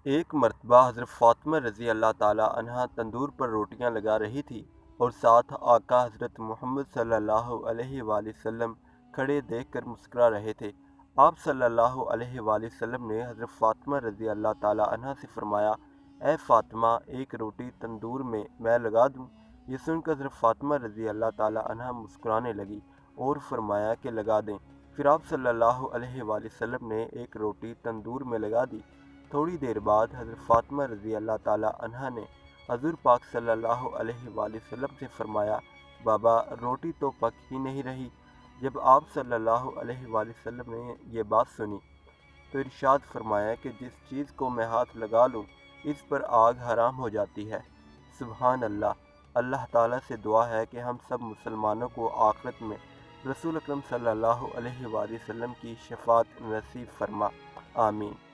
ایک مرتبہ حضرت فاطمہ رضی اللہ تعالی عنہا تندور پر روٹیاں لگا رہی تھی اور ساتھ آقا حضرت محمد صلی اللہ علیہ وآلہ وسلم کھڑے دیکھ کر مسکرا رہے تھے۔ آپ صلی اللہ علیہ وآلہ وسلم نے حضرت فاطمہ رضی اللہ تعالی عنہا سے فرمایا، اے فاطمہ، ایک روٹی تندور میں لگا دوں؟ یہ سن کر حضرت فاطمہ رضی اللہ تعالی عنہا مسکرانے لگی اور فرمایا کہ لگا دیں۔ پھر آپ صلی اللہ علیہ وآلہ وسلم نے ایک روٹی تندور میں لگا دی۔ تھوڑی دیر بعد حضرت فاطمہ رضی اللہ تعالی عنہا نے حضور پاک صلی اللہ علیہ وآلہ وسلم سے فرمایا، بابا، روٹی تو پک ہی نہیں رہی۔ جب آپ صلی اللہ علیہ وآلہ وسلم نے یہ بات سنی تو ارشاد فرمایا کہ جس چیز کو میں ہاتھ لگا لوں اس پر آگ حرام ہو جاتی ہے۔ سبحان اللہ۔ اللہ تعالیٰ سے دعا ہے کہ ہم سب مسلمانوں کو آخرت میں رسول اکرم صلی اللہ علیہ وآلہ وسلم کی شفاعت نصیب فرما۔ آمین۔